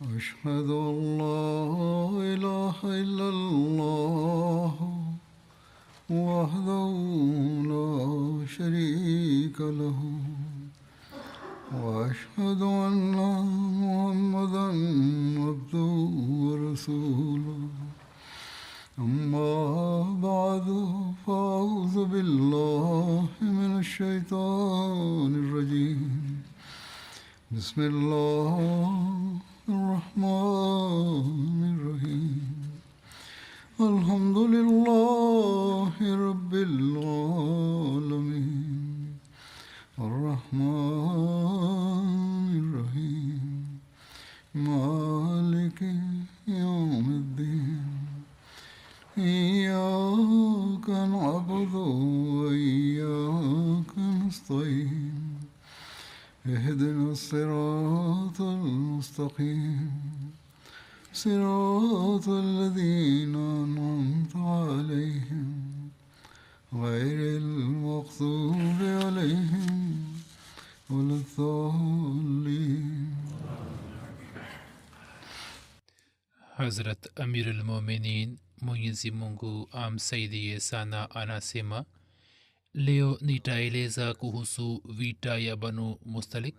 أشهد أن لا إله إلا الله وحده لا شريك له وأشهد أن محمدا عبده ورسوله أما بعد فأعوذ بالله من الشيطان الرجيم بسم الله الرحمن الرحيم الحمد لله رب العالمين الرحمن الرحيم مالك يوم الدين إياك نعبد وإياك نستعين اهدنا الصراط المستقيم صراط الذين أنعمت عليهم غير المغضوب عليهم ولا الضالين. Hazrat Amir al-Mominin Mwenyezi Mungu amsaidie sana anasema, leo nitaeleza kuhusu vita ya Banu Mustalik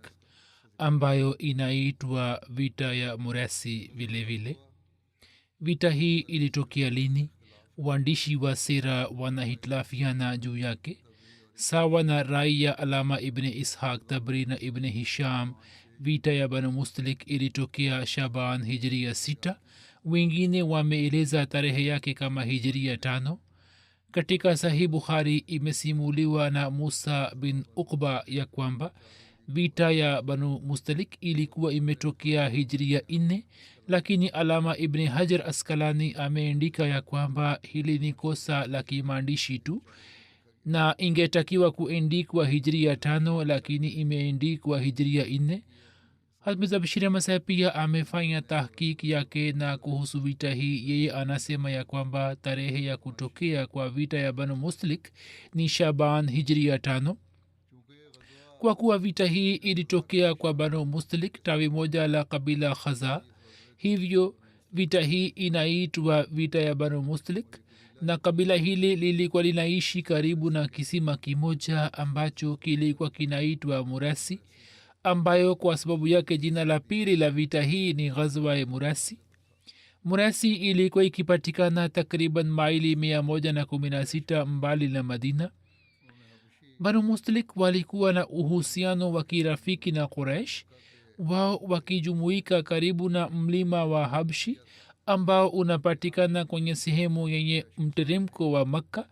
ambayo inaitwa vita ya Murasi vile vile. Vita hii ilitokea lini? Waandishi wa sira wanahitilafiana juu yake. Sawa na rai ya Alama ibn Ishaq Tabri na ibn Hisham, vita ya Banu Mustalik ilitokea Shaban hijria 6. Wengine wameeleza tarehe yake kama hijria 5. Katika Sahih Bukhari imesimuliwa na Musa bin Uqba ya kwamba vita ya Banu Mustalik ilikuwa imetokea hijria 4, lakini Alama ibn Hajar Askalani ameandika ya kwamba hili ni kosa la kimaandishi tu na ingetakiwa kuandikwa hijria 5, lakini imeandikwa hijria 4. Hazrat Bashir Masih pia amefanya tahkiki yake na kuhusu vita hii. Yeye anasema ya kwamba tarehe ya kutokea kwa vita ya Banu Mustalik ni Shaban hijria 5. Kwa kuwa vita hii ilitokea kwa Banu Mustalik, tawi moja la kabila Khaza, hivyo vita hii inaitwa vita ya Banu Mustalik, na kabila hili lilikuwa linaishi karibu na kisima kimoja ambacho kilikuwa kinaitwa Murasi, ambayo kwa sababu yake jina la pili la vita hii ni Ghazwa ya Murasi. Murasi ilikuwa ikipatikana takriban maili 116 mbali na Madina. Banu Mustalik walikuwa na uhusiano wa kirafiki na Quraish, wao wakijumuika karibu na mlima wa Habshi ambao unapatikana kwenye sehemu yenye mteremko wa Makka.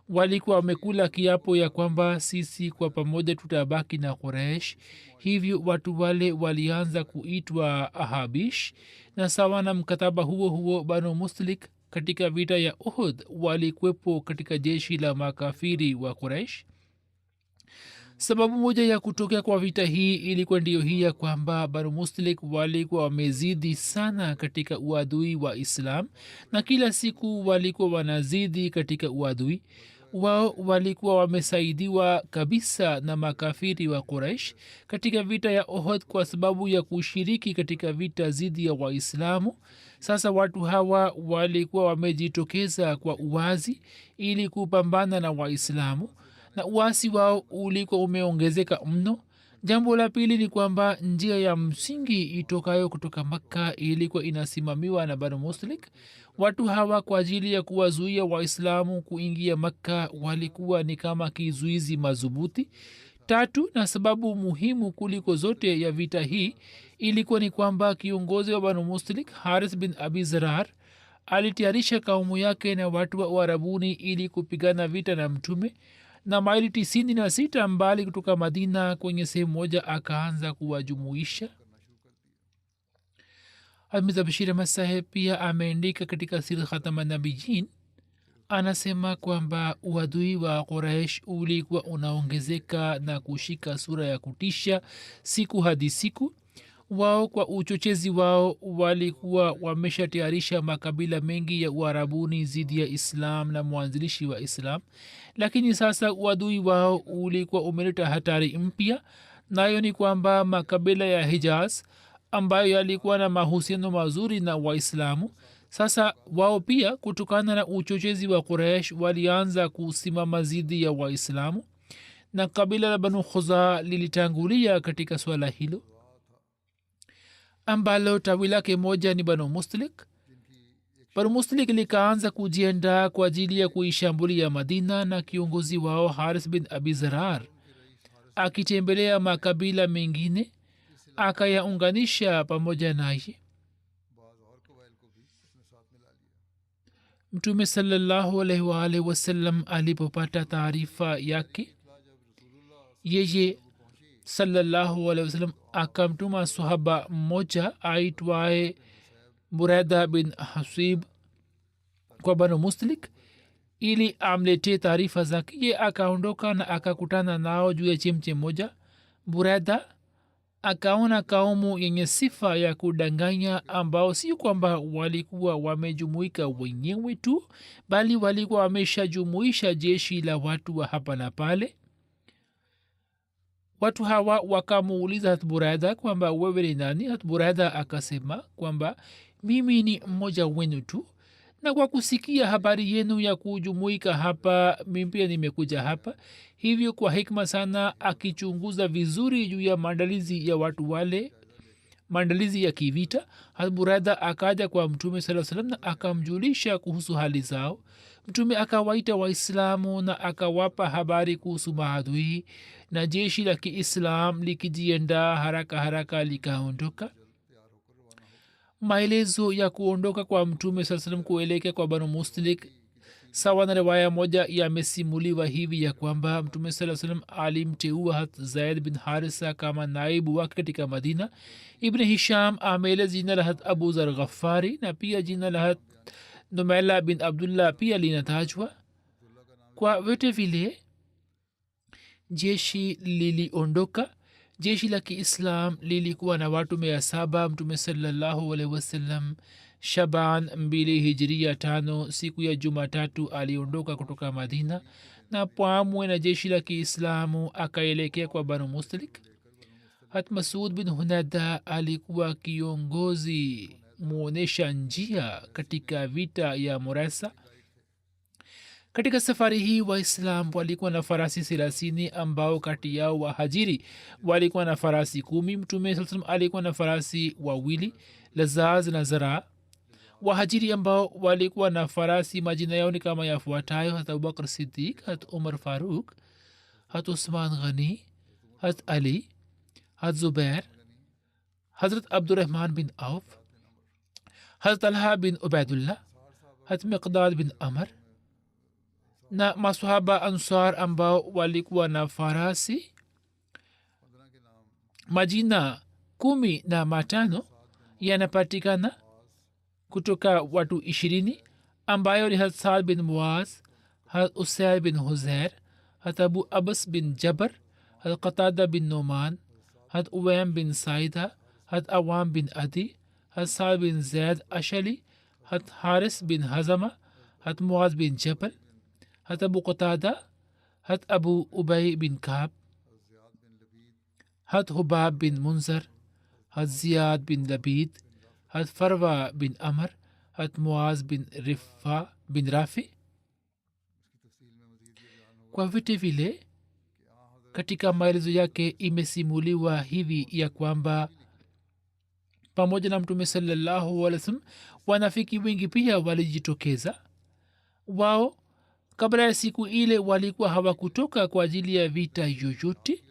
Walikuwa wamekula kiapo ya kwamba sisi kwa pamoja tutabaki na Quraish. Hivyo watu wale walianza kuitwa Ahabish, na sawa na mkataba huo huo Banu Mustalik katika vita ya Uhud walikuwepo katika jeshi la makafiri wa Quraish. Sababu moja ya kutokea kwa vita hii ilikuwa ndiyo hii ya kwamba Banu Mustalik walikuwa wamezidi sana katika uadui wa Islam, na kila siku walikuwa wanazidi katika uadui wao. Walikuwa wamesaidiwa kabisa na makafiri wa Quraish katika vita ya Uhud kwa sababu ya kushiriki katika vita zidi ya Waislamu. Sasa watu hawa walikuwa wamejitokeza kwa uwazi ili kupambana na Waislamu, na uasi wao ulikuwa umeongezeka mno. Jambo la pili ni kwamba njia ya msingi itokayo kutoka Makka ilikuwa inasimamiwa na Banu Mustalik. Watu hawa kwa ajili ya kuwazuia Waislamu kuingia Makka walikuwa ni kama kizuizi madhubuti. Tatu, na sababu muhimu kuliko zote ya vita hii ilikuwa ni kwamba kiongozi wa Banu Mustalik Haris bin Abi Zarar alitayarisha kaumu yake na watu wa Uarabuni ili kupigana vita na Mtume, na maili 96 mbali kutoka Madina kwenye sehemu moja akaanza kuwajumuisha. Hazrat Bashir Masih pia ameandika katika Sir Khatam an-Nabiyyin, anasema kwamba uadui wa Quraish ulikuwa unaongezeka na kushika sura ya kutisha siku hadi siku. Wao kwa uchochezi wao walikuwa wameshatayarisha makabila mengi ya Uarabuni zidi ya Islam na mwanzilishi wa Islam, lakini sasa uadui wao ulikuwa umeleta hatari mpya, nayo ni kwamba makabila ya Hijaz ambayo yalikuwa na mahusiano mazuri na waislamu. sasa wao pia kutokana na uchochezi wa Quraysh walianza kusimama zidi ya waislamu, na kabila la Banu Khuzaa lilitangulia katika swala hilo, ambalo tawi lake moja ni Banu Mustalik. Banu Mustalik likaanza kujiandaa kwa ajili ya kuishambulia Madina, na kiongozi wao Haris bin Abi Zarar akitembelea makabila mengine akayaunganisha pamoja naye. Mtume sallallahu alaihi wa alihi wasallam alipopata taarifa yake, yeye sallallahu alaihi wasallam akamtuma sahaba mmoja aitwaye Buraida bin Hasib kwa Banu Mustalik ili amletee taarifa zake. Ye akaondoka na akakutana nao juu ya chemche moja. Buraida akaona kaumu yenye sifa ya kudanganya, ambao si kwamba walikuwa wamejumuika wenyewe tu, bali walikuwa wameshajumuisha jeshi la watu wa hapa na pale. Watu hawa wakamuuliza Hat Buraida kwamba wewe ni nani? Hat Buraida akasema kwamba mimi ni mmoja wenu tu, na kwa kusikia habari yenu ya kujumuika hapa, mimi pia nimekuja hapa. Hivyo kwa hikma sana, akichunguza vizuri juu ya maandalizi ya watu wale, maandalizi ya kivita, Hat Buraida akaja kwa Mtume sallallahu alaihi wasallam na akamjulisha kuhusu hali zao. Mtume akawaita Waislamu na akawapa habari kuhusu maadui, na jeshi la Kiislam likijiandaa haraka haraka likaondoka. Maelezo ya kuondoka kwa Mtume sallallahu alaihi wasallam kuelekea kwa Banu Mustalik sawa na riwaya moja yamesimuliwa hivi ya kwamba Mtume sallallahu alaihi wasallam alimteua Hat Zaid bin Harisa kama naibu wake katika Madina. Ibn Hisham ameeleza jina la Hat Abu Zar Ghaffari, na pia jina la Hat Numaila bin Abdullah pia linatajwa. Kwa vyote vile jeshi liliondoka. Jeshi la Kiislam lilikuwa na watu 700. Mtume sallallahu alaihi wasallam Shaban 2 Hijria 5 siku ya Jumatatu aliondoka kutoka Madina, na pamwe na jeshi la Kiislamu akaelekea kwa Banu Mustalik. Hat Masud bin Hunada alikuwa kiongozi muonesha njia katika vita ya Murasa. Katika safari hii Waislam walikuwa na farasi 30, ambao kati yao Wahajiri walikuwa na farasi 10. Mtume sallallahu alaihi wasallam alikuwa na farasi 2, Lazaz na Zara. Wahajiri ambao walikuwa na farasi majina yao ni kama yafuatayo: Hat Abubakar Siddiq, Hat Umar Faruk, Hat Usman Ghani, Hat Ali, Hat Zubair, Hazrat Abdurrahman bin Auf, Hazrat Talha bin Ubaidullah, Hat Miqdad bin Amr, na maswahaba Ansar ambao walikuwa na farasi majina 15 yanapatikana kutoka watu 20, ambayo ni Hat Saad bin Muaz, Hat Usaid bin Huzair, Hat Abu Abbas bin Jabr, Hat Qatada bin Numan, Hat Uwaim bin Saida, Hat Awam bin Adi, Hat Saad bin Zaid Ashali, Hat Haris bin Hazama, Hat Muaz bin Jabal, Hat Abu Qatada, Hat Abu Ubay bin Kab, Hat Hubab bin Munzar, Hat Ziyad bin Labid, Hat Farwa bin Amr, Hat Muaz bin Rifa bin Rafi. Kwa vile vile katika maelezo yake imesimuliwa hivi ya kwamba pamoja na Mtume sallallahu alaihi wasallam wanafiki wengi pia walijitokeza. Wao kabla ya siku ile walikuwa hawakutoka kwa ajili ya vita yoyote.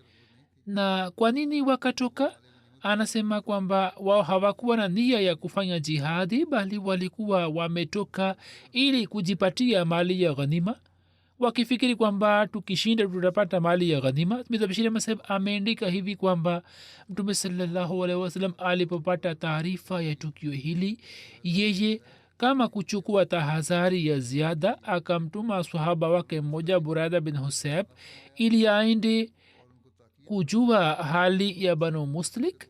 Na kwa nini wakatoka? Anasema kwamba wao hawakuwa na nia ya kufanya jihadi, bali walikuwa wametoka ili kujipatia mali ya ghanima, wakifikiri kwamba tukishinda tutapata mali ya ghanima. Mizabashiri Masab ameandika hivi kwamba Mtume sallallahu alaihi wasallam alipopata taarifa ya tukio hili, yeye kama kuchukua tahadhari ya ziada akamtuma sahaba wake mmoja Buraida bin Husayb ili aende kujua hali ya Banu Mustalik,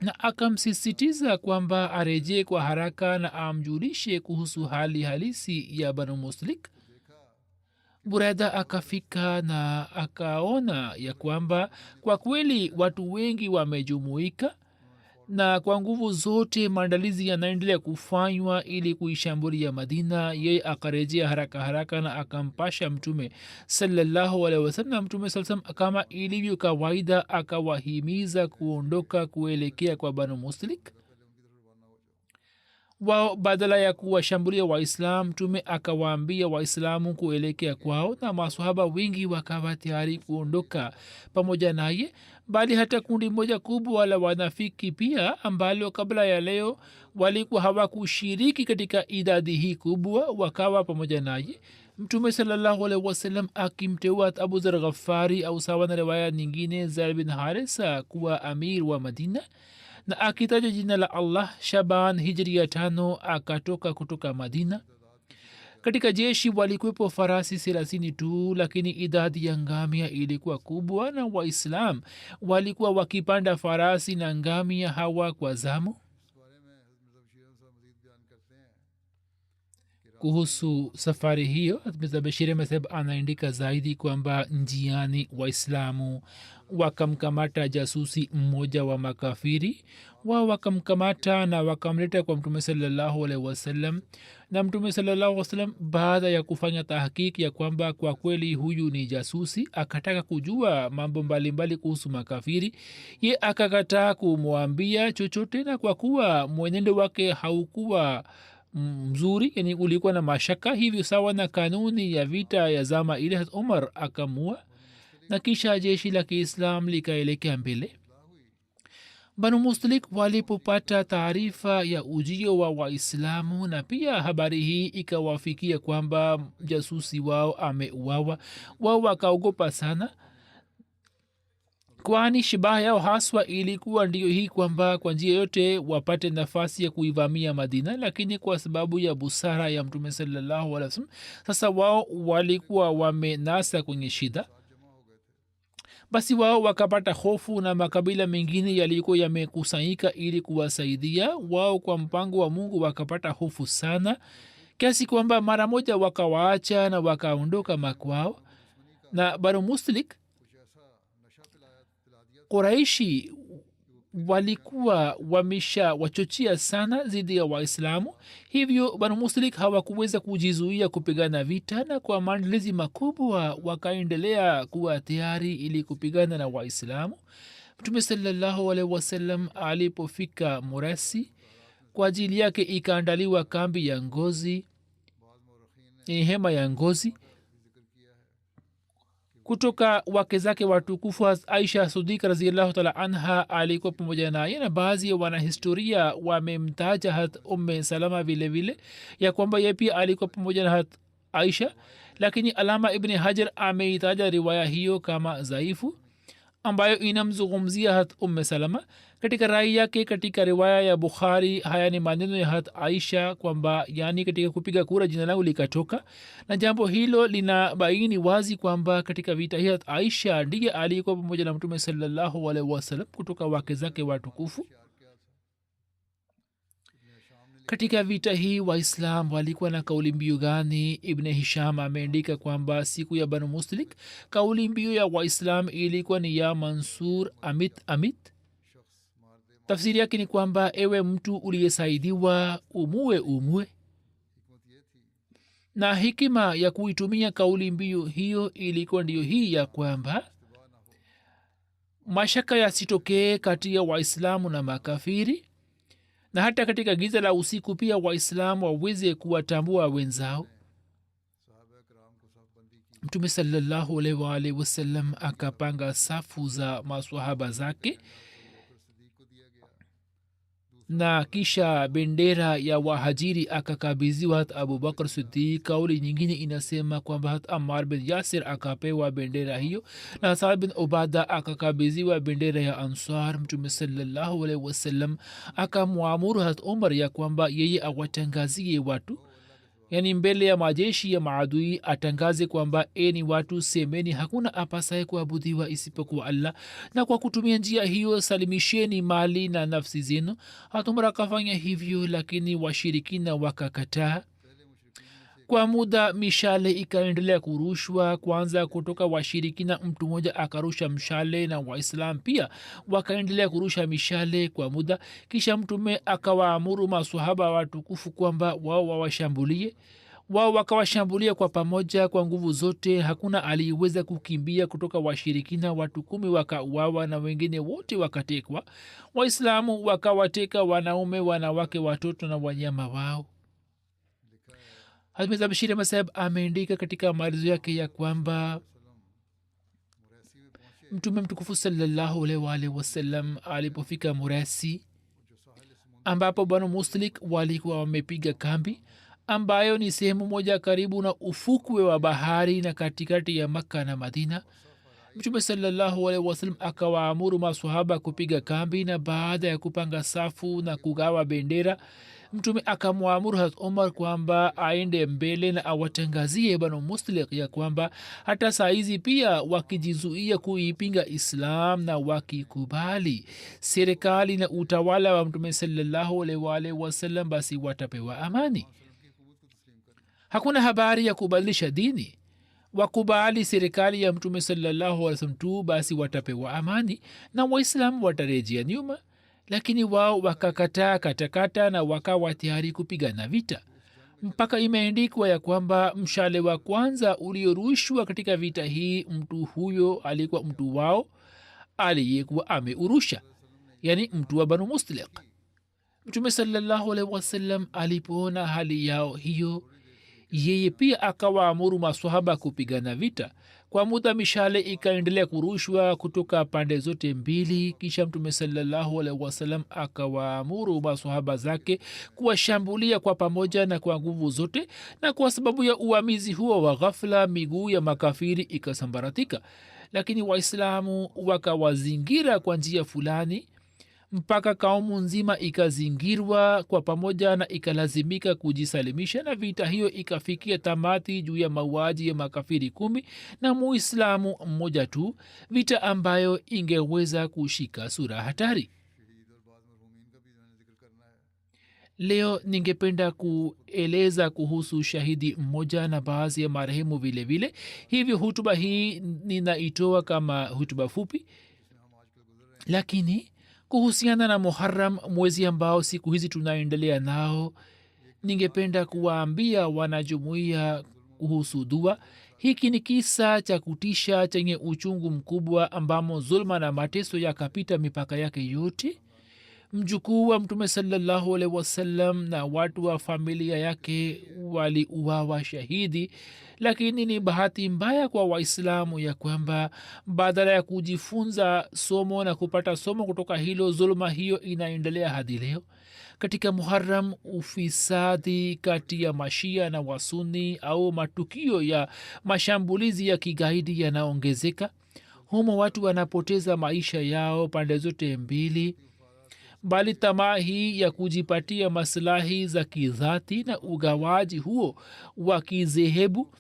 na akamsisitiza kwamba arejee kwa haraka na amjulishe kuhusu hali halisi ya Banu Mustalik. Buraida akafika na akaona ya kwamba kwa kweli watu wengi wamejumuika, na kwa nguvu zote maandalizi yanaendelea kufanywa ili kuishambulia madina. Yeye akarejea haraka haraka na akampasha mtume sallallahu alaihi wasallam, na mtume saa salam kama ilivyo kawaida akawahimiza kuondoka kuelekea kwa banu muslik. wao badala ya kuwashambulia waislam mtume akawaambia waislamu kuelekea kwao, na masahaba wengi wakawa tayari kuondoka pamoja naye, bali hata kundi moja kubwa la wanafiki pia ambalo kabla ya leo walikuwa hawakushiriki katika idadi hii kubwa wakawa pamoja naye. mtume salallahu alaihi wasallam akimteua abu zar ghafari au sawa na riwaya nyingine zaid bin harisa kuwa amir wa madina, na akitaja jina la allah shaban hijria 5 akatoka kutoka madina. katika jeshi walikuwepo farasi 30 tu, lakini idadi ya ngamia ilikuwa kubwa na waislam walikuwa wakipanda farasi na ngamia hawa kwa zamu. kuhusu safari hiyo mirza bashir mezheb anaandika zaidi kwamba njiani waislamu wakamkamata jasusi mmoja wa makafiri. wao wakamkamata na wakamleta kwa mtume salallahu alaihi wasallam, na mtume salallahu alaihi wasallam baada ya kufanya tahakiki ya kwamba kwa kweli huyu ni jasusi, akataka kujua mambo mbalimbali kuhusu makafiri. ye akakataa kumwambia chochote, na kwa kuwa mwenendo wake haukuwa mzuri, yani ulikuwa na mashaka, hivyo sawa na kanuni ya vita ya zama ile umar akamua, na kisha jeshi la kiislam likaelekea mbele. banu mustalik walipopata taarifa ya ujio wa waislamu na pia habari hii ikawafikia kwamba jasusi wao ameuawa, wao wakaogopa sana, kwani shabaha yao haswa ilikuwa ndio hii kwamba kwa njia yote wapate nafasi ya kuivamia madina. lakini kwa sababu ya busara ya mtume salallahu alaihi wasallam sasa wao walikuwa wamenasa kwenye shida. basi wao wakapata hofu na makabila mengine yalikuwa yamekusanyika ili kuwasaidia wao. kwa mpango wa mungu wakapata hofu sana kiasi kwamba mara moja wakawaacha na wakaondoka makwao. na banu muslik Quraishi walikuwa wamesha wachochea sana dhidi ya waislamu, hivyo banu muslik hawakuweza kujizuia kupigana vita, na kwa maandalizi makubwa wakaendelea kuwa tayari ili kupigana na waislamu. mtume salallahu alaihi wasallam alipofika murasi, kwa ajili yake ikaandaliwa kambi ya ngozi, hema ya ngozi. kutoka wake zake watukufu aisha sidik raziallahu taala anha alikuwa pamoja naye, na baadhi ya wanahistoria wamemtaja hat umme salama vile vile ya kwamba ye pia alikuwa pamoja na hat aisha, lakini alama ibni hajar ameitaja riwaya hiyo kama dhaifu ambayo inamzungumzia hat umme salama. katika rai yake katika riwaya ya bukhari haya ni maneno ya hat aisha kwamba yani katika kupiga kura jina langu likatoka, na jambo hilo lina baini wazi kwamba katika vita hii hat aisha ndiye alikuwa pamoja na mtume salallahu alaihi wasallam kutoka wake zake watukufu. katika vita hii waislam walikuwa na kauli mbiu gani? ibn hisham ameandika kwamba siku ya banu muslik kauli mbiu ya waislam ilikuwa ni ya mansur amit amit. tafsiri yake ni kwamba ewe mtu uliyesaidiwa umue umue. na hikima ya kuitumia kauli mbiu hiyo ilikuwa ndiyo hii ya kwamba mashaka yasitokee kati ya waislamu na makafiri, na hata katika giza la usiku pia waislamu waweze kuwatambua wenzao. mtume salallahu alaihi waalihi wasallam akapanga safu za maswahaba zake, na kisha bendera ya wahajiri akakabiziwa hat abubakar sidik. kauli nyingine inasema kwamba hat ammar bin yasir akapewa bendera hiyo, na saad bin ubada akakabiziwa bendera ya ansar. mtume salallahu alaihi wasallam akamwamuru hat umar ya kwamba yeye awatangazie watu, yani mbele ya majeshi ya maadui atangaze kwamba eni watu semeni hakuna apasaye kuabudiwa isipokuwa allah, na kwa kutumia njia hiyo salimisheni mali na nafsi zenu. hatumra akafanya hivyo, lakini washirikina wakakataa. kwa muda mishale ikaendelea kurushwa kwanza kutoka washirikina. Mtu mmoja akarusha mshale na waislam pia wakaendelea kurusha mishale kwa muda. Kisha mtume akawaamuru maswahaba watukufu kwamba wao wawashambulie. Wao wakawashambulia kwa pamoja kwa nguvu zote. Hakuna aliyeweza kukimbia kutoka washirikina. watu 10 wakauawa na wengine wote wakatekwa. Waislamu wakawateka wanaume, wanawake, watoto na wanyama wao. Hazrat Bashir Ahmad Saheb ameandika katika maelezo yake ya kwamba mtume mtukufu sallallahu alaihi wasallam alipofika Murasi, ambapo Banu Muslik walikuwa wamepiga kambi, ambayo ni sehemu moja karibu na ufukwe wa bahari na katikati ya Makka na Madina. Mtume sallallahu alaihi wasallam akawaamuru maswahaba kupiga kambi, na baada ya kupanga safu na kugawa bendera, mtume akamwamuru Hazrat Umar kwamba aende mbele na awatangazie Banu Muslik ya kwamba hata saizi pia wakijizuia kuipinga Islam na wakikubali serikali na utawala wa mtume sallallahu alaihi wasallam, basi watapewa amani. Hakuna habari ya kubadilisha dini. Wakubali serikali ya mtume sallallahu alaihi wasallam tu, basi watapewa amani na waislamu watarejea nyuma. Lakini wao wakakataa katakata na wakawa tayari kupigana vita, mpaka imeandikwa ya kwamba mshale wa kwanza uliorushwa katika vita hii, mtu huyo alikuwa mtu wao aliyekuwa ameurusha, yani mtu wa Banu Muslik. Mtume sallallahu alaihi wasallam alipoona hali yao hiyo, yeye pia akawaamuru maswahaba kupigana vita. Kwa muda mishale ikaendelea kurushwa kutoka pande zote mbili. Kisha mtume sallallahu alaihi wasallam akawaamuru maswahaba zake kuwashambulia kwa pamoja na kwa nguvu zote, na kwa sababu ya uamizi huo wa ghafla miguu ya makafiri ikasambaratika. Lakini waislamu wakawazingira kwa njia fulani mpaka kaumu nzima ikazingirwa kwa pamoja na ikalazimika kujisalimisha, na vita hiyo ikafikia tamati juu ya mauaji ya makafiri 10 na muislamu mmoja tu, vita ambayo ingeweza kushika sura hatari. Leo ningependa kueleza kuhusu shahidi mmoja na baadhi ya marehemu vile vile. Hivyo hutuba hii ninaitoa kama hutuba fupi, lakini kuhusiana na Muharram, mwezi ambao siku hizi tunaendelea nao, ningependa kuwaambia wanajumuiya kuhusu dua. Hiki ni kisa cha kutisha chenye uchungu mkubwa, ambamo zulma na mateso yakapita mipaka yake yote. Mjukuu wa mtume sallallahu alaihi wasallam na watu wa familia yake waliuawa shahidi. Lakini ni bahati mbaya kwa waislamu ya kwamba badala ya kujifunza somo na kupata somo kutoka hilo, zulma hiyo inaendelea hadi leo. Katika Muharram, ufisadi kati ya mashia na wasuni au matukio ya mashambulizi ya kigaidi yanaongezeka. Humo watu wanapoteza maisha yao pande zote mbili, bali tamaa hii ya kujipatia maslahi za kidhati na ugawaji huo wa kizehebu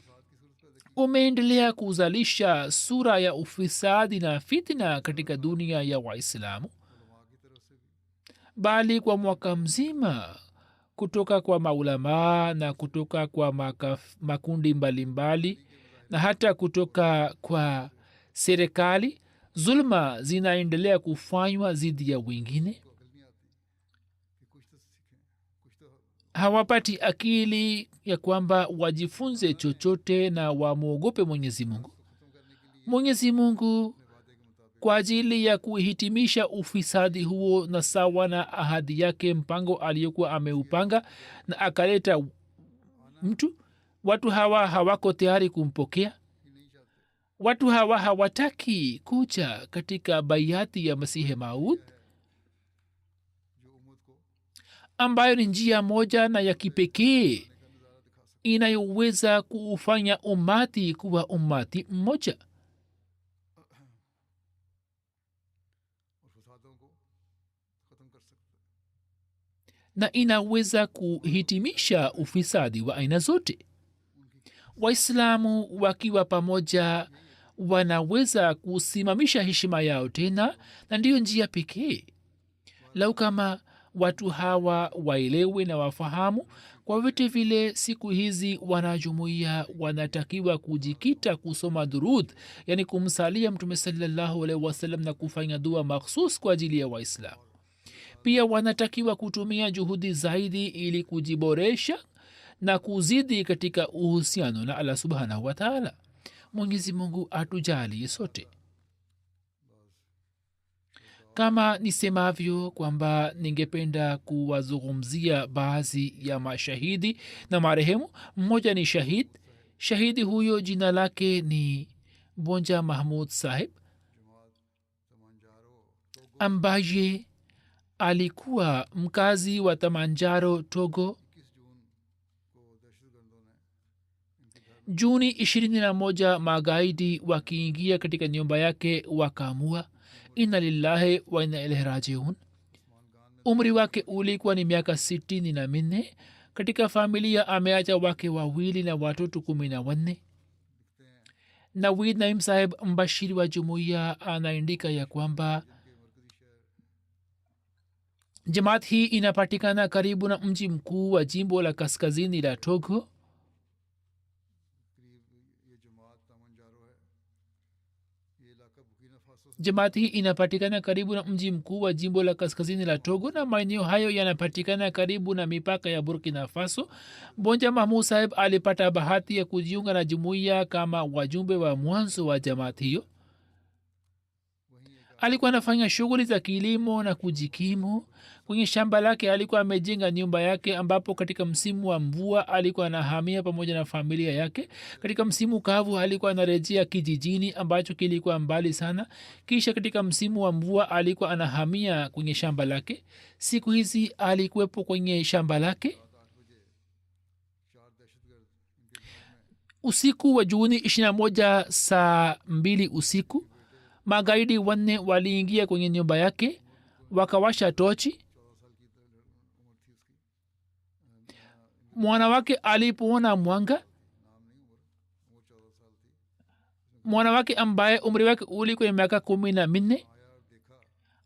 umeendelea kuzalisha sura ya ufisadi na fitna katika dunia ya Waislamu. Bali kwa mwaka mzima, kutoka kwa maulamaa na kutoka kwa makundi mbalimbali na hata kutoka kwa serikali, zulma zinaendelea kufanywa dhidi ya wengine. Hawapati akili ya kwamba wajifunze chochote na wamwogope Mwenyezi Mungu. Mwenyezi Mungu kwa ajili ya kuhitimisha ufisadi huo na sawa na ahadi yake, mpango aliyokuwa ameupanga na akaleta mtu, watu hawa hawako tayari kumpokea. Watu hawa hawataki kucha katika bayati ya Masihi Maud, ambayo ni njia moja na ya kipekee inayoweza kufanya umati kuwa umati mmoja. Na inaweza kuhitimisha ufisadi wa aina zote. Waislamu wakiwa pamoja wanaweza kusimamisha heshima yao tena, na ndiyo njia pekee. Lau kama watu hawa waelewe na wafahamu. Kwa vitu vile siku hizi wanajumuia wanatakiwa kujikita kusoma durud, yani kumsalia mtume sallallahu alaihi wasallam na kufanya dua makhsus kwa ajili ya waislamu. Pia wanatakiwa kutumia juhudi zaidi ili kujiboresha na kuzidi katika uhusiano na Allah subhanahu wa taala. Mwenyezi Mungu atujalie sote. Kama nisemavyo kwamba ningependa kuwazungumzia baadhi ya mashahidi na marehemu. Mmoja ni shahidi huyo jina lake ni Bonja Mahmud Sahib, ambaye alikuwa mkazi wa Tamanjaro, Togo. Juni 21 magaidi wakiingia katika nyumba yake wakaamua, inna lillahi wa inna ilaihi rajiun. Umri wake ulikuwa ni miaka 64. Katika familia ameacha wake wawili na watoto 14. Nawid Naim Sahib, mbashiri wa jumuiya, anaandika ya kwamba jamaat hii inapatikana karibu na mji mkuu wa jimbo la kaskazini la Togo. Jamaat hii inapatikana karibu na mji mkuu wa jimbo la kaskazini la Togo, na maeneo hayo yanapatikana karibu na mipaka ya Burkina Faso. Bonja Mahmud Sahib alipata bahati ya kujiunga na jumuiya kama wajumbe wa mwanzo wa jamaat hiyo. Alikuwa anafanya shughuli za kilimo na kujikimu. Kwenye shamba lake alikuwa amejenga nyumba yake, ambapo katika msimu wa mvua alikuwa anahamia pamoja na familia yake. Katika msimu kavu alikuwa anarejea kijijini ambacho kilikuwa mbali sana. Kisha katika msimu wa mvua alikuwa anahamia kwenye shamba lake. Siku hizi alikuwepo kwenye shamba lake. Usiku wa Juni 21 saa 2 usiku, magaidi 4 waliingia kwenye nyumba yake, wakawasha tochi. Mwanawake alipoona mwanga, mwanawake ambaye umri wake ulikuwa miaka 14,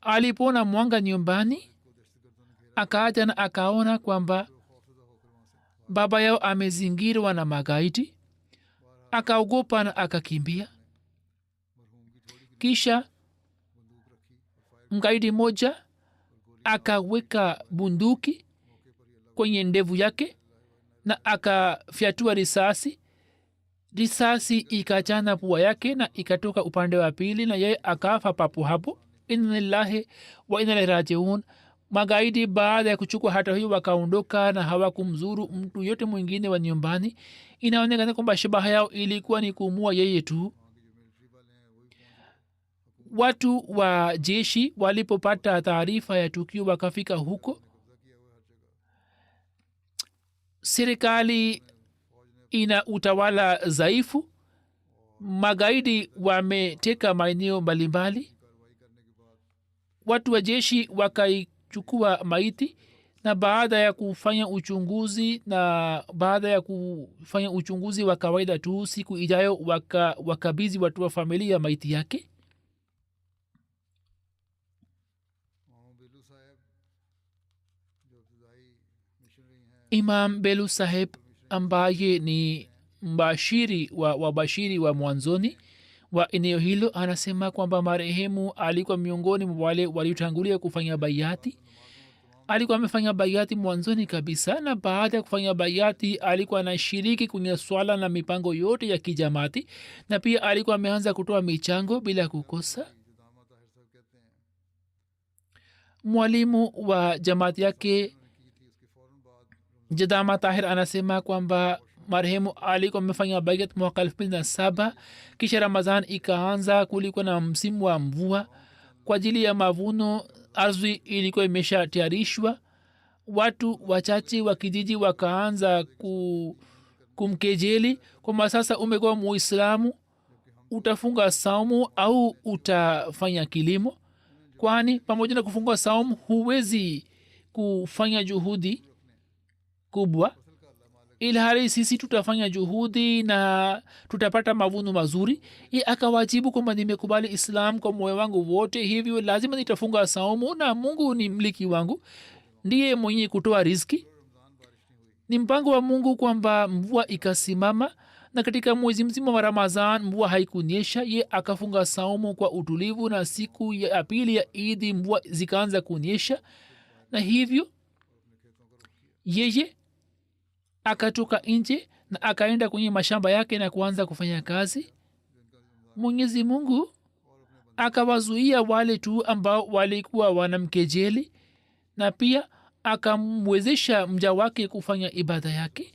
alipoona mwanga nyumbani, akaja na akaona kwamba baba yao amezingirwa na magaidi. Akaogopa na akakimbia. Kisha mgaidi moja akaweka bunduki kwenye ndevu yake na akafyatua risasi. Risasi ikachana pua yake na ikatoka upande wa pili, na yeye akafa papo hapo. Inna lillahi wa inna ilaihi rajiun. Magaidi baada ya kuchukua hatua hiyo wakaondoka na hawakumzuru mtu yote mwingine wa nyumbani. Inaonekana kwamba shabaha yao ilikuwa ni kuumua yeye tu. Watu wa jeshi walipopata taarifa ya tukio wakafika huko. Serikali ina utawala dhaifu. Magaidi wameteka maeneo mbalimbali. Watu wa jeshi wakaichukua maiti, na baada ya kufanya uchunguzi wa kawaida tu, siku ijayo wakabizi watu wa familia maiti yake. Imam Belu Saheb ambaye ni wabashiri wa mwanzoni wa eneo hilo anasema kwamba marehemu alikuwa miongoni mwa wale waliotangulia kufanya bayati. Alikuwa amefanya bayati mwanzoni kabisa, na baada ya kufanya bayati alikuwa anashiriki kwenye swala na mipango yote ya kijamati, na pia alikuwa ameanza kutoa michango bila kukosa. Mwalimu wa jamaati yake Jadama Tahir anasema kwamba marehemu alikuwa amefanya bayat mwaka 2007. Kisha Ramadhan ikaanza, kulikuwa na msimu wa mvua. Kwa ajili ya mavuno ardhi ilikuwa imesha tayarishwa. Watu wachache wa kijiji wakaanza kumkejeli kwamba sasa umekuwa Muislamu, utafunga saumu au utafanya kilimo, kwani pamoja na kufunga saumu huwezi kufanya juhudi kubwa, ilhali sisi tutafanya juhudi na tutapata mavuno mazuri. Akawajibu kwamba nimekubali Islam kwa moyo wangu wote, hivyo lazima nitafunga saumu na Mungu ni mliki wangu. ndiye mwenye kutoa riziki. Ni mpango wa mungu kwamba mvua ikasimama, na katika mwezi mzima wa ramadhan mvua haikunyesha. Ye akafunga saumu kwa utulivu, na siku ya pili ya idi mvua zikaanza kunyesha, na hivyo yeye akatoka nje na akaenda kwenye mashamba yake na kuanza kufanya kazi. Mwenyezi mungu akawazuia wale tu ambao walikuwa wanamkejeli, na pia akamwezesha mja wake kufanya ibada yake.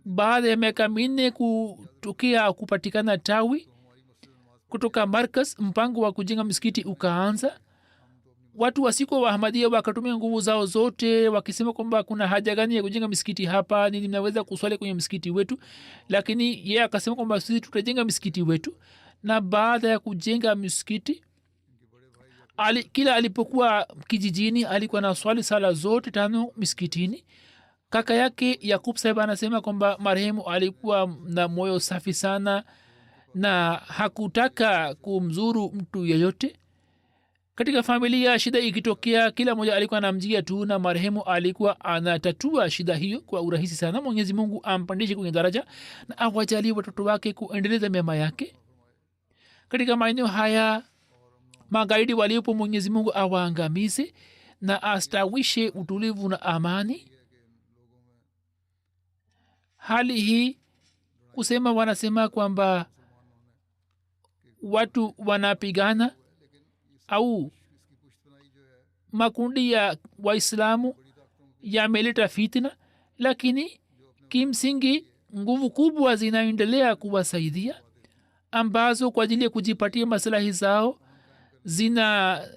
baada ya miaka minne kutokea kupatikana tawi kutoka markas, mpango wa kujenga msikiti ukaanza. Watu wasiko wa ahmadia wakatumia nguvu zao zote wakisema kwamba kuna haja gani ya kujenga msikiti hapa, nini mnaweza kuswali kwenye msikiti wetu. Lakini yeye akasema kwamba sisi tutajenga msikiti wetu. Na baada ya kujenga msikiti, kila alipokuwa kijijini alikuwa na swali sala zote 5 miskitini. Kaka yake Yakub Saheb anasema kwamba marehemu alikuwa na moyo safi sana na hakutaka kumzuru mtu yeyote. Katika familia shida ikitokea, kila mmoja alikuwa anamjia tu, na marehemu alikuwa anatatua shida hiyo kwa urahisi sana. Mwenyezi mungu ampandishe kwenye daraja na awajalie watoto wake kuendeleza mema yake. Katika maeneo haya magaidi waliopo, Mwenyezi mungu awaangamize na astawishe utulivu na amani. Hali hii kusema, wanasema kwamba watu wanapigana au makundi ya waislamu yameleta fitna, lakini kimsingi nguvu kubwa zinaendelea kuwasaidia, ambazo kwa ajili ya kujipatia maslahi zao zinawasha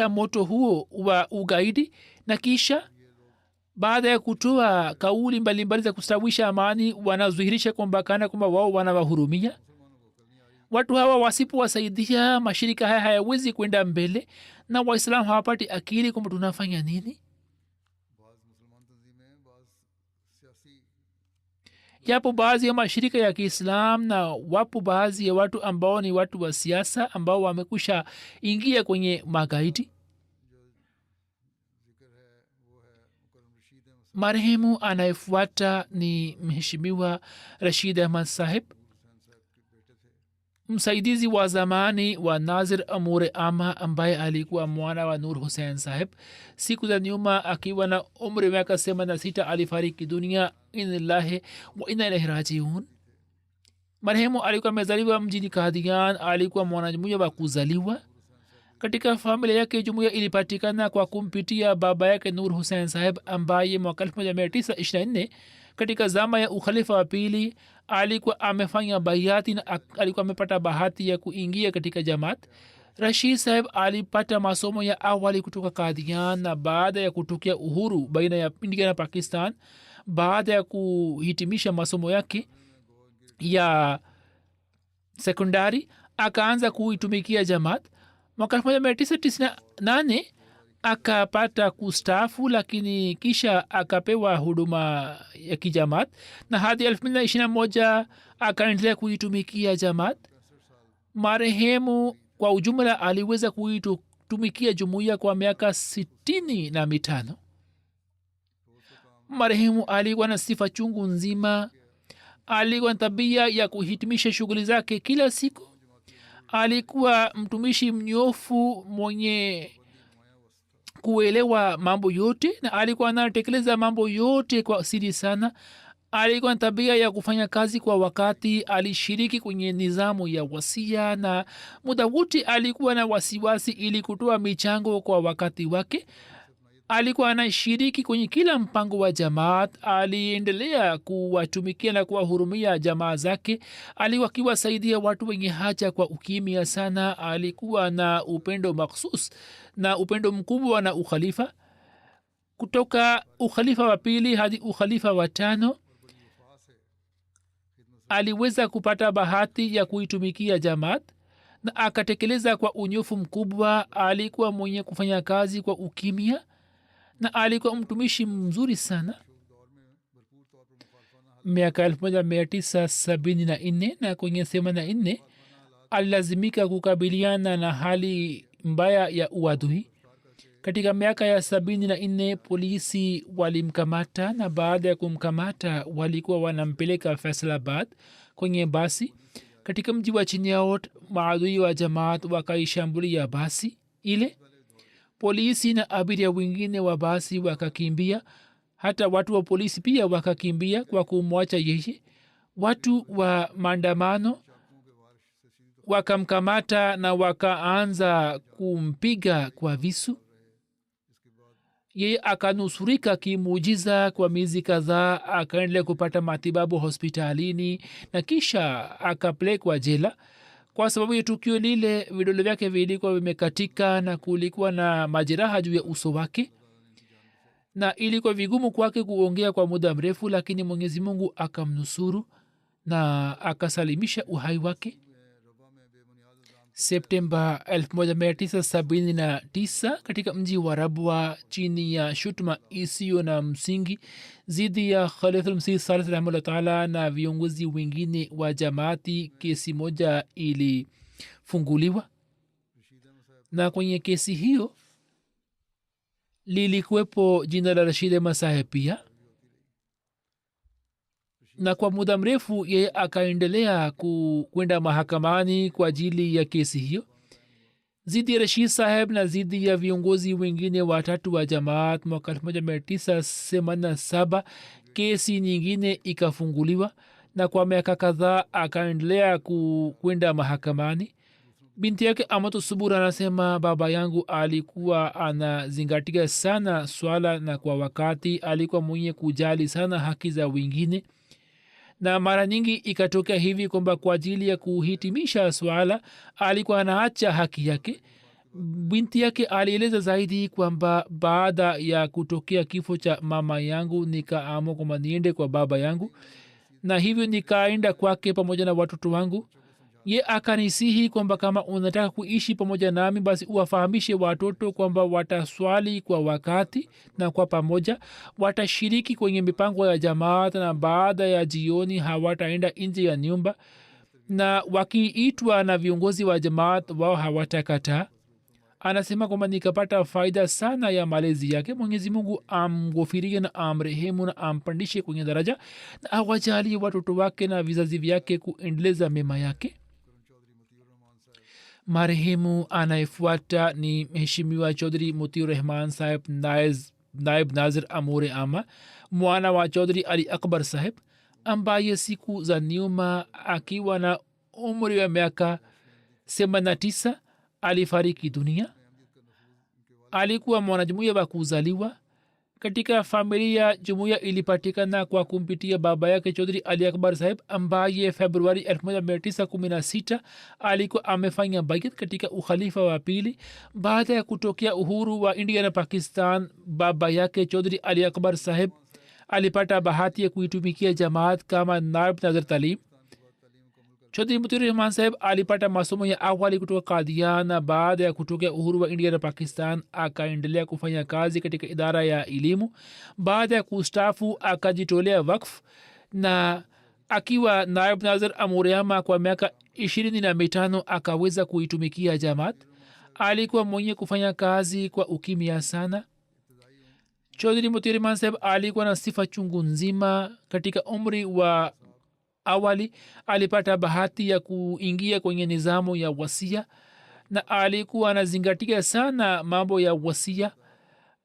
moto huo wa ugaidi, na kisha baada ya kutoa kauli mbalimbali za kustawisha amani wanadhihirisha kwamba kana kwamba wao wanawahurumia. Watu hawa wasipowasaidia, mashirika haya hayawezi kwenda mbele, na waislamu hawapati akili kwamba tunafanya nini. Yapo baadhi ya mashirika ya kiislam na wapo baadhi ya watu ambao ni watu wa siasa ambao wamekusha ingia kwenye magaidi. Marehemu anayefuata ni mheshimiwa Rashid Ahmad Saheb, msaidizi wa zamani wa Nazir Amure Ama, ambaye alikuwa mwana wa Nur Hussein Saheb. Siku za nyuma akiwa na umri miaka 86 alifariki dunia. Inna wa inna ilaihi rajiun. Marehemu alikuwa amezaliwa mjini Kadian. Alikuwa mwanajumuiya wa kuzaliwa. Katika familia yake jumuiya ilipatikana kwa kumpitia baba yake Nur Hussein Saheb, ambaye mwaka 1924 katika zama ya ukhalifa wa pili alikuwa amefanya bayati na alikuwa amepata bahati ya kuingia katika jamaat. Rashid Saheb alipata masomo ya awali kutoka Kadian, na baada ya kutokea uhuru baina ya India na Pakistan, baada ya kuhitimisha masomo yake ya sekondari, akaanza kuitumikia jamaat. Mwaka 1998 akapata kustaafu, lakini kisha akapewa huduma ya kijamaat, na hadi 2021 akaendelea kuitumikia jamaat. Marehemu kwa ujumla aliweza kuitumikia jumuiya kwa miaka 65. Marehemu alikuwa na sifa chungu nzima. Alikuwa na tabia ya kuhitimisha shughuli zake kila siku. Alikuwa mtumishi mnyofu mwenye kuelewa mambo yote, na alikuwa anatekeleza mambo yote kwa siri sana. Alikuwa na tabia ya kufanya kazi kwa wakati. Alishiriki kwenye nizamu ya wasia, na muda wote alikuwa na wasiwasi ili kutoa michango kwa wakati wake. Alikuwa anashiriki kwenye kila mpango wa jamaat. Aliendelea kuwatumikia na kuwahurumia jamaa zake. Alikuwa akiwasaidia watu wenye haja kwa ukimya sana. Alikuwa na upendo maksus na upendo mkubwa na ukhalifa. Kutoka ukhalifa wa pili hadi ukhalifa wa 5 aliweza kupata bahati ya kuitumikia jamaat na akatekeleza kwa unyofu mkubwa. Alikuwa mwenye kufanya kazi kwa ukimya na alikuwa mtumishi mzuri sana. Miaka 1974 na kwenye 84 alilazimika kukabiliana na hali mbaya ya uadui. Katika miaka ya 74 polisi walimkamata, na baada ya kumkamata walikuwa wanampeleka Faisalabad kwenye basi. Katika mji wa Chiniaot maadui wa jamaat wakaishambulia basi ile. Polisi na abiria wengine wa basi wakakimbia, hata watu wa polisi pia wakakimbia kwa kumwacha yeye. Watu wa maandamano wakamkamata na wakaanza kumpiga kwa visu. Yeye akanusurika kimuujiza kwa miezi kadhaa, akaendelea kupata matibabu hospitalini na kisha akapelekwa jela. Kwa sababu ya tukio lile vidole vyake vilikuwa vimekatika na kulikuwa na majeraha juu ya uso wake, na ilikuwa vigumu kwake kuongea kwa muda mrefu, lakini Mwenyezi Mungu akamnusuru na akasalimisha uhai wake. Septemba 1979 katika mji wa Rabwa, chini ya shutuma isiyo na msingi zidi ya Khalifatul Masih Salih rahimahullah taala na viongozi wengine wa jamaati, kesi moja ilifunguliwa, na kwenye kesi hiyo lilikuwepo jina la Rashid Ahmad Saheb pia, na kwa muda mrefu yeye akaendelea kwenda mahakamani kwa ajili ya kesi hiyo zidi ya Rashid Saheb na zidi ya viongozi wengine watatu wa jamaat. Mwaka 1987 kesi nyingine ikafunguliwa, na kwa miaka kadhaa akaendelea kwenda mahakamani. Binti yake Amatu Subur anasema, baba yangu alikuwa anazingatia sana swala, na kwa wakati alikuwa mwenye kujali sana haki za wengine, na mara nyingi ikatokea hivi kwamba kwa ajili ya kuhitimisha swala alikuwa anaacha haki yake. Binti yake alieleza zaidi kwamba baada ya kutokea kifo cha mama yangu nikaamua kwamba niende kwa baba yangu, na hivyo nikaenda kwake pamoja na watoto wangu. Ye akanisihi kwamba kama unataka kuishi pamoja nami, basi uwafahamishe watoto kwamba wataswali kwa wakati na kwa pamoja, watashiriki kwenye mipango ya jamaat, na baada ya jioni hawataenda nje ya nyumba, na wakiitwa na viongozi wa jamaat wao hawatakataa. Anasema kwamba nikapata faida sana ya malezi yake. Mwenyezi Mungu amghofirie na amrehemu na ampandishe kwenye daraja, na awajalie watoto wake na vizazi vyake kuendeleza mema yake. Marehemu anayefuata ni Mheshimiwa Chaudhry Mutiur Rahman Saheb, naib nazir amure ama, mwana wa Chaudhry Ali Akbar Saheb, ambaye siku za nyuma akiwa na umri wa miaka 89 alifariki dunia. Alikuwa mwanajumuiya wa kuzaliwa. Katika familia jumuiya ilipatikana kwa kumpitia baba yake Chaudhry Ali Akbar Saheb, ambaye Februari 1916 alikuwa amefanya baiat katika ukhalifa wa pili. Baada ya kutokea uhuru wa India na Pakistan, baba yake Chaudhry Ali Akbar Saheb alipata bahati ya kuitumikia jamaat kama naib nazir talim. Chaudhry Mutiur Rahman Saheb alipata masomo ya awali kutoka Qadian, na baada ya kutokea uhuru wa India na Pakistan akaendelea kufanya kazi katika idara ya elimu. Baada ya kustaafu akajitolea wakf, na akiwa naib nazir amuriama kwa miaka 25 akaweza kuitumikia jamaat. Alikuwa mwenye kufanya kazi kwa ukimya sana. Chaudhry Mutiur Rahman Saheb alikuwa na sifa chungu nzima. Katika umri wa awali alipata bahati ya kuingia kwenye nizamu ya wasia, na alikuwa anazingatia sana mambo ya wasia.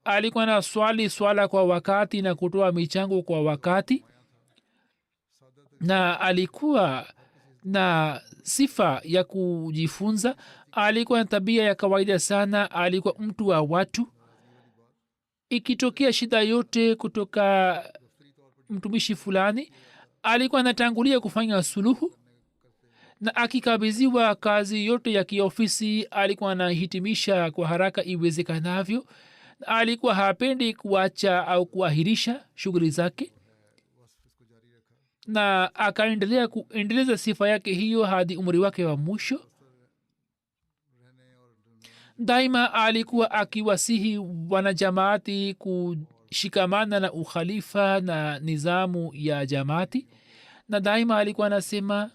Alikuwa na swala kwa wakati na kutoa michango kwa wakati, na alikuwa na sifa ya kujifunza. Alikuwa na tabia ya kawaida sana. Alikuwa mtu wa watu. Ikitokea shida yote kutoka mtumishi fulani, alikuwa anatangulia kufanya suluhu, na akikabiziwa kazi yote ya kiofisi alikuwa anahitimisha kwa haraka iwezekanavyo. Alikuwa hapendi kuacha au kuahirisha shughuli zake, na akaendelea kuendeleza sifa yake hiyo hadi umri wake wa mwisho. Daima alikuwa akiwasihi wanajamaati kushikamana na ukhalifa na nizamu ya jamaati, na daima alikuwa anasema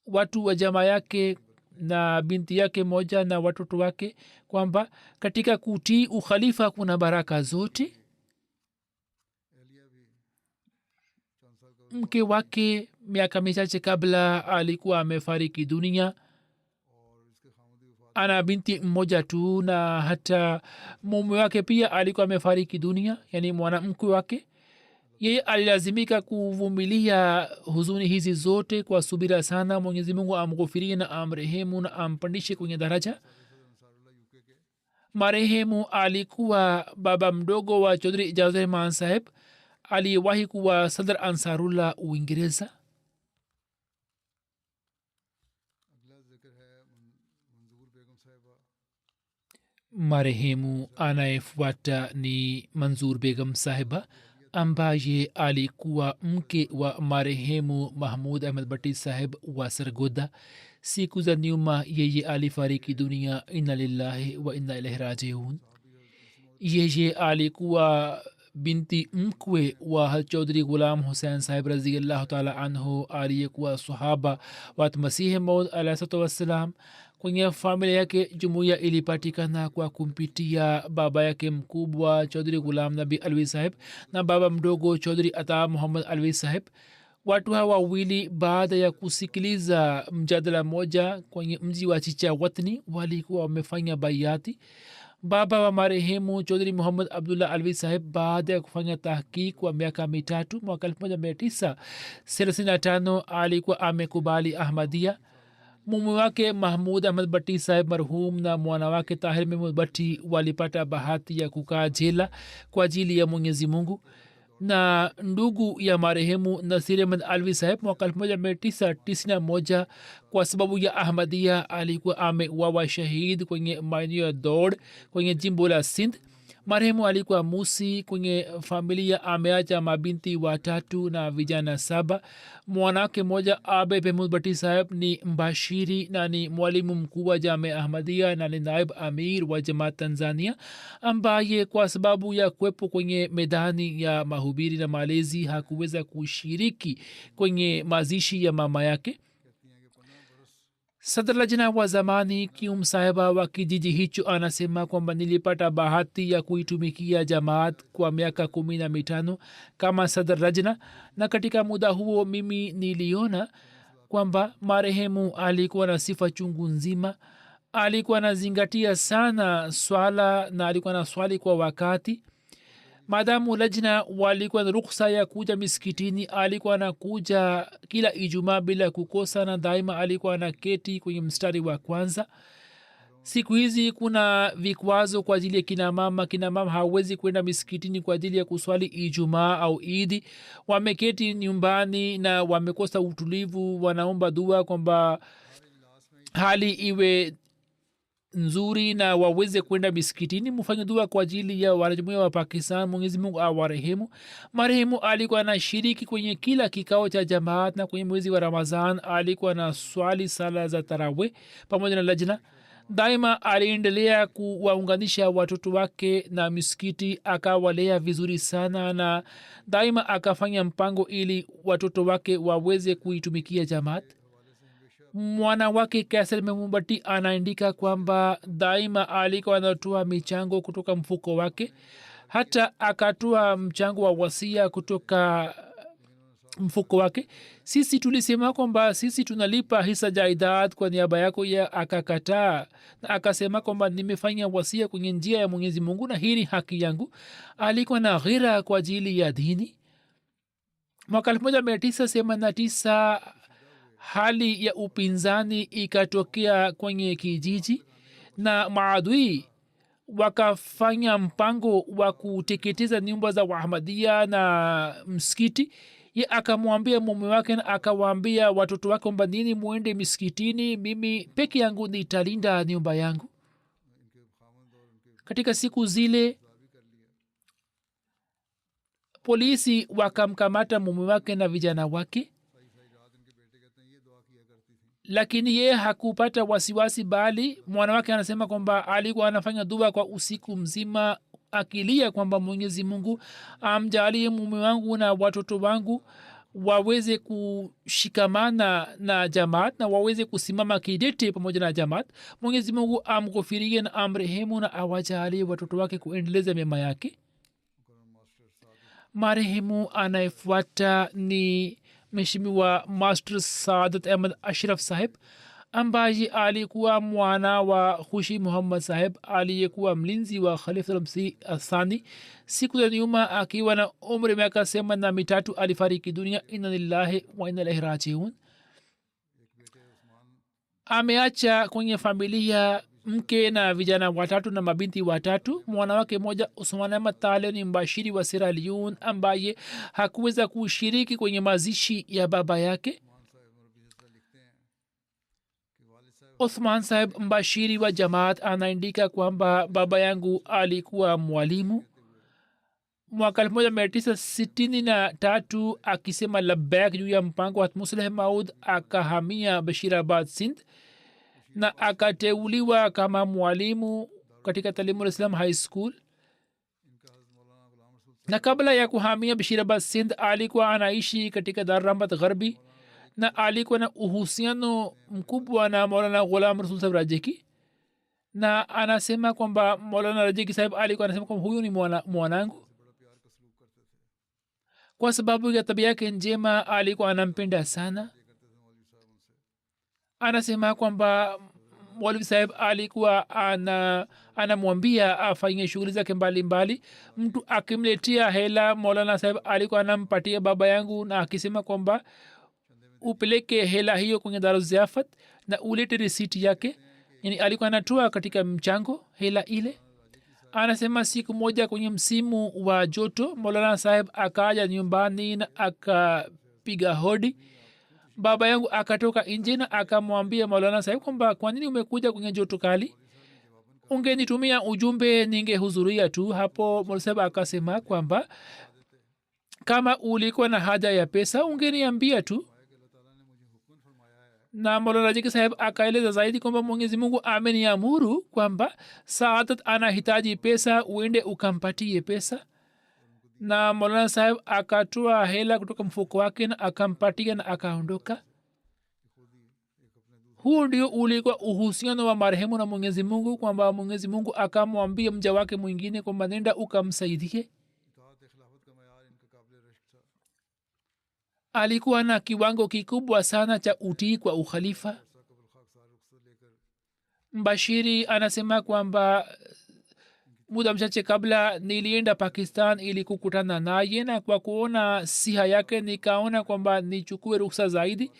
watu wa jamaa yake na binti yake moja na watoto wake kwamba katika kutii ukhalifa kuna baraka zote. Mke wake miaka michache kabla alikuwa amefariki dunia. Ana binti mmoja tu, na hata mume wake pia alikuwa amefariki dunia, yani mwanamke wake. Yeye alilazimika kuvumilia huzuni hizi zote kwa subira sana. Mwenyezi Mungu amghufirie na amrehemu na ampandishe kwenye daraja. Marehemu alikuwa baba mdogo wa Chaudhry Ijaz Rahman Saheb, aliyewahi kuwa Sadr Ansarullah Uingereza. Marehemu anayefuata ni Manzoor Begum Sahiba ambaye alikuwa mke wa marehemu Mahmud Ahmad Bhatti Saheb wa Sargodha. Siku za nyuma yeye alifariki dunia. Inna lillahi wa inna ilaihi rajiun. Yeye alikuwa binti mkwe wa Chaudhry Ghulam Hussain Saheb radhiyallahu ta'ala anhu, aliyekuwa sahaba wa Masihi Maud alayhi salatu wassalam. Kwenye familia yake jumuiya ilipatikana kwa kumpitia baba yake mkubwa Chaudhry Ghulam Nabi Alvi Saheb na baba mdogo Chaudhry Ata Muhammad Alvi Saheb. Watu hawa wawili baada ya kusikiliza mjadala moja kwenye mji wa Chicha Watni walikuwa wamefanya bayati. Baba wa marehemu Chaudhry Muhammad Abdullah Alvi Saheb baada ya kufanya tahqiq kwa miaka mitatu mwaka 1935 alikuwa amekubali Ahmadiyya. Mume wake Mahmud Ahmad Bhatti Saheb marhum na mwana wake Tahir Mahmud Bhatti walipata bahati ya kukaa jela kwa ajili ya Mwenyezi Mungu. Na ndugu ya marehemu Nasir Ahmad Alvi Saheb mwaka 1991 kwa sababu ya Ahmadiyya alikuwa ameuawa shahid kwenye maeneo ya Dod kwenye jimbo la Sindh. Marehemu alikuwa musi. Kwenye familia ameacha mabinti watatu na vijana 7. Mwanake moja Abe Mahmud Bhatti Saheb ni mbashiri na ni mwalimu mkuu wa Jamia Ahmadiyya na ni naib amir wa Jamaat Tanzania, ambaye kwa sababu ya kuwepo kwenye medani ya mahubiri na malezi hakuweza kushiriki kwenye mazishi ya mama yake. Sadr Lajna wa zamani Kium Sahiba wa kijiji hicho anasema kwamba nilipata bahati ya kuitumikia Jamaat kwa miaka 15 kama Sadr Lajna, na katika muda huo mimi niliona kwamba marehemu alikuwa na sifa chungu nzima. Alikuwa anazingatia sana swala na alikuwa na swali kwa wakati. Madamu Lajna walikuwa na ruksa ya kuja miskitini, alikuwa anakuja kila Ijumaa bila kukosa, na daima alikuwa anaketi kwenye mstari wa kwanza. Siku hizi kuna vikwazo kwa ajili ya kina mama. Kina mama hawezi kwenda miskitini kwa ajili ya kuswali Ijumaa au Idi. Wameketi nyumbani na wamekosa utulivu, wanaomba dua kwamba hali iwe nzuri na waweze kwenda miskitini. Mufanye dua kwa ajili ya wanajumuiya wa Pakistan, Mwenyezi Mungu awarehemu. Marehemu alikuwa anashiriki kwenye kila kikao cha Jamaat, na kwenye mwezi wa Ramadhan alikuwa na swali sala za tarawih pamoja na Lajna. Daima aliendelea kuwaunganisha watoto wake na miskiti, akawalea vizuri sana, na daima akafanya mpango ili watoto wake waweze kuitumikia Jamaat. Mwana wake Kaisar Mahmud Bhatti anaandika kwamba daima alikuwa anatoa michango kutoka mfuko wake, hata akatoa mchango wa wasia kutoka mfuko wake. Sisi tulisema kwamba sisi tunalipa hisa jaidad kwa niaba yako, ya akakataa na akasema kwamba nimefanya wasia kwenye njia ya Mwenyezi Mungu na hii ni haki yangu. Alikuwa na ghira kwa ajili ya dini. Mwaka 1989 hali ya upinzani ikatokea kwenye kijiji na maadui wakafanya mpango wa kuteketeza nyumba za Ahmadiyya na msikiti. Ye akamwambia mume wake na akawaambia watoto wake kwamba nini muende miskitini, mimi peke yangu nitalinda nyumba yangu. Katika siku zile polisi wakamkamata mume wake na vijana wake, lakini ye hakupata wasiwasi, bali mwana wake anasema kwamba alikuwa anafanya dua kwa usiku mzima akilia kwamba Mwenyezi Mungu amjalie mume wangu na watoto wangu waweze kushikamana na jamaat na waweze kusimama kidete pamoja na jamaat. Mwenyezi Mungu amghufirie na amrehemu na awajalie watoto wake kuendeleza mema yake. Marehemu anayefuata ni mheshimiwa Master Saadat Ahmad Ashraf Saheb ambaye alikuwa mwana wa Khushi Muhammad Saheb aliyekuwa mlinzi wa Khalifa Masihi Athani. Siku za nyuma akiwa na umri miaka 83 alifariki dunia. Inna lillahi wa inna ilaihi rajiun. Ameacha kwenye familia mke na vijana watatu na mabinti watatu. Mwana wake mmoja Usman Ahmad Talib ni mbashiri wa Sierra Leone ambaye hakuweza kushiriki kwenye mazishi ya baba yake. Uthman Saheb mbashiri wa jamaat anaandika kwamba baba yangu alikuwa mwalimu. Mwaka 1963 akisema labbaik juu ya mpango wa Musleh Maud akahamia Bashirabad Sindh na akateuliwa kama mwalimu katika Talimul Islam High School. Na kabla ya kuhamia Bashirabad Sindh alikuwa anaishi katika Dar Rahmat Gharbi na alikuwa na uhusiano mkubwa na Maulana Ghulam Rasul Saheb Rajeki. Na anasema kwamba Maulana Rajeki Saheb alikuwa anasema kwamba huyu ni mwanangu. Kwa sababu ya tabia yake njema alikuwa anampenda sana. Anasema kwamba Maulvi Saheb alikuwa anamwambia afanye shughuli zake mbalimbali. Mtu akimletea hela Maulana Saheb alikuwa anampatia baba yangu na akisema kwamba upeleke hela hiyo kwenye Daru Ziafat na ulete risiti yake. Yani alikuwa anatoa katika mchango hela ile. Anasema siku moja kwenye msimu wa joto Maulana Saheb akaja nyumbani na akapiga hodi. Baba yangu akatoka nje na akamwambia Maulana Saheb kwamba kwa nini umekuja kwenye joto kali? Ungenitumia ujumbe ningehudhuria tu. Hapo Maulana Saheb akasema kwamba kama ulikuwa na haja ya pesa ungeniambia tu. Na Maulana Rajeki Saheb akaeleza zaidi kwamba Mwenyezi Mungu ameniamuru kwamba Saadat anahitaji pesa, uende ukampatie pesa. Na Maulana Saheb akatoa hela kutoka mfuko wake na akampatia na akaondoka. Huo ndio ulikuwa uhusiano wa marehemu na Mwenyezi Mungu, kwamba Mwenyezi Mungu akamwambia mja wake mwingine kwamba nenda ukamsaidie. Alikuwa na kiwango kikubwa sana cha utii kwa ukhalifa. Mbashiri anasema kwamba muda mchache kabla nilienda Pakistan ili kukutana naye, na kwa kuona siha yake nikaona kwamba nichukue ruhusa zaidi.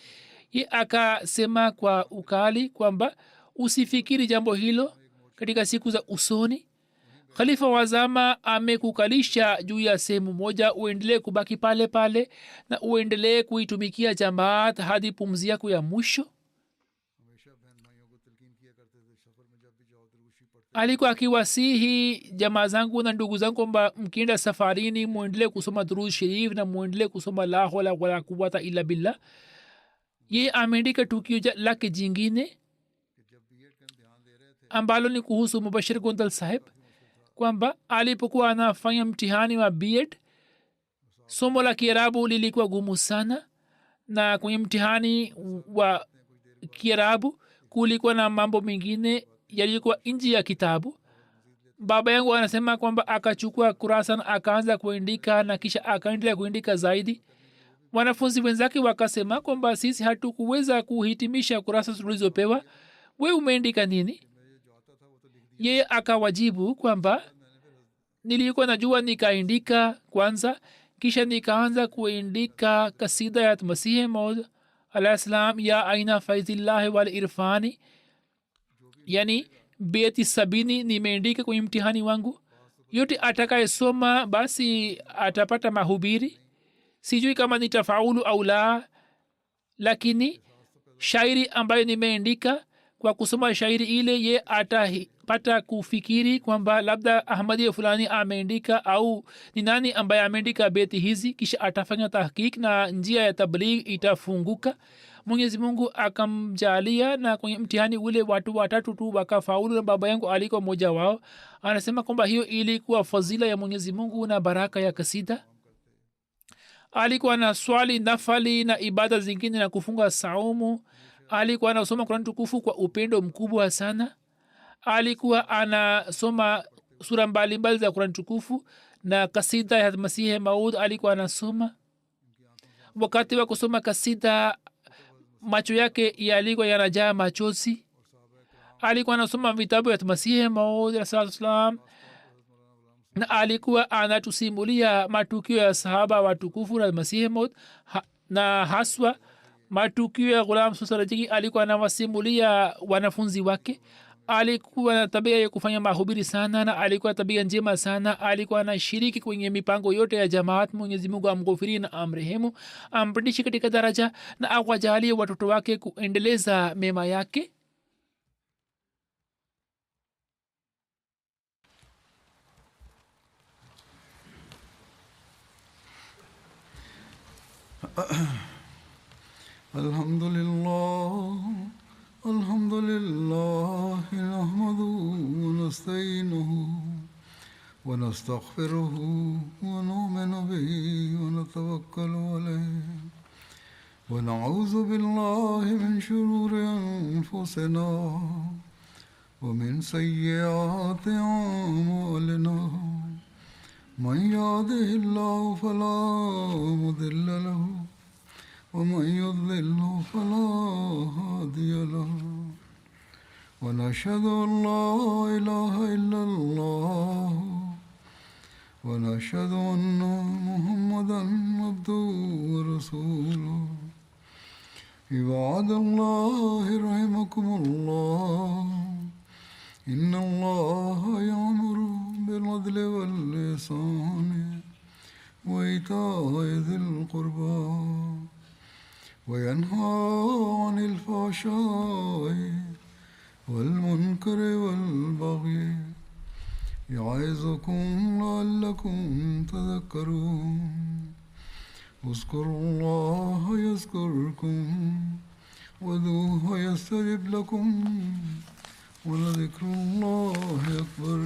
Ye akasema kwa ukali kwamba usifikiri jambo hilo katika siku za usoni. Khalifa wa zama amekukalisha juu ya sehemu moja, uendelee kubaki pale pale na uendelee kuitumikia jamaat hadi pumzi yako ya mwisho. Alikuwa akiwasihi jamaa zangu na ndugu zangu kwamba mkienda safarini muendelee kusoma durud sharif na muendelee kusoma la hawla wala quwwata illa billah. Ye ameandika tukio lake jingine ambalo ni kuhusu Mubashir Gondal Saheb kwamba alipokuwa anafanya mtihani wa B.Ed, somo la Kiarabu lilikuwa gumu sana, na kwenye mtihani wa Kiarabu kulikuwa na mambo mengine yalikuwa nje ya kitabu. Baba yangu anasema kwamba akachukua kurasa na akaanza kuandika na kisha akaendelea kuandika zaidi. Wanafunzi wenzake wakasema kwamba sisi hatukuweza kuhitimisha kurasa tulizopewa, we umeandika nini? Yeye akawajibu kwamba nilikuwa najua nikaandika kwanza, kisha nikaanza kuandika kasida ya Masihi Maud alayhi salam ya aina faizillahi wal irfani, yani beti 70 nimeandika kwenye mtihani wangu. Yote atakayesoma basi atapata mahubiri. Sijui kama nitafaulu au la, lakini shairi ambayo nimeandika, kwa kusoma shairi ile ye atapata kufikiri kwamba labda Ahmadi fulani ameandika au ni nani ambaye ameandika beti hizi, kisha atafanya tahqiq na njia ya tabligh itafunguka. Mwenyezi Mungu akamjalia na kwenye mtihani ule watu watatu tu wakafaulu, na baba yangu alikuwa mmoja wao. Anasema kwamba hiyo ilikuwa fadhila ya Mwenyezi Mungu na baraka ya kasida. alikuwa na swali nafali na ibada zingine na kufunga saumu. Alikuwa anasoma Qur'an tukufu kwa upendo mkubwa sana. Alikuwa anasoma sura mbalimbali za Qur'an tukufu na kasida ya Masihi Maud alikuwa anasoma. Wakati wa kusoma kasida macho yake yalikuwa yanajaa machozi. Alikuwa anasoma vitabu vya Masihi Maud alayhisalam na alikuwa anatusimulia matukio ya sahaba watukufu na Masihi Maud na haswa matukio ya Ghulam Susarajiki. Alikuwa anawasimulia wanafunzi wake. Alikuwa na tabia ya kufanya mahubiri sana na alikuwa tabia njema sana. Alikuwa anashiriki kwenye mipango yote ya jamaat. Mwenyezi Mungu amghfiri na amrehemu, ampandishe katika daraja na awajalie watoto wake kuendeleza mema yake. Alhamdulillah, alhamdulillah, nahmaduhu wa nasta'inuhu wa nastaghfiruhu wa nu'minu bihi wa natawakkalu alayhi wa na'udhu billahi min shururi anfusina wa min sayyiati a'malina. Man yahdihillahu fala mudilla lahu ومن يضلل فلا هادي له ونشهد أن لا إله إلا الله ونشهد أن محمدا عبده ورسوله. عباد الله رحمكم الله إن الله يأمر بالعدل والإحسان وإيتاء ذي القربى وينهى عن الفحشاء والمنكر والبغي يعظكم لعلكم تذكرون. اذكروا الله يذكركم وادعوه يستجب لكم ولذكر الله أكبر.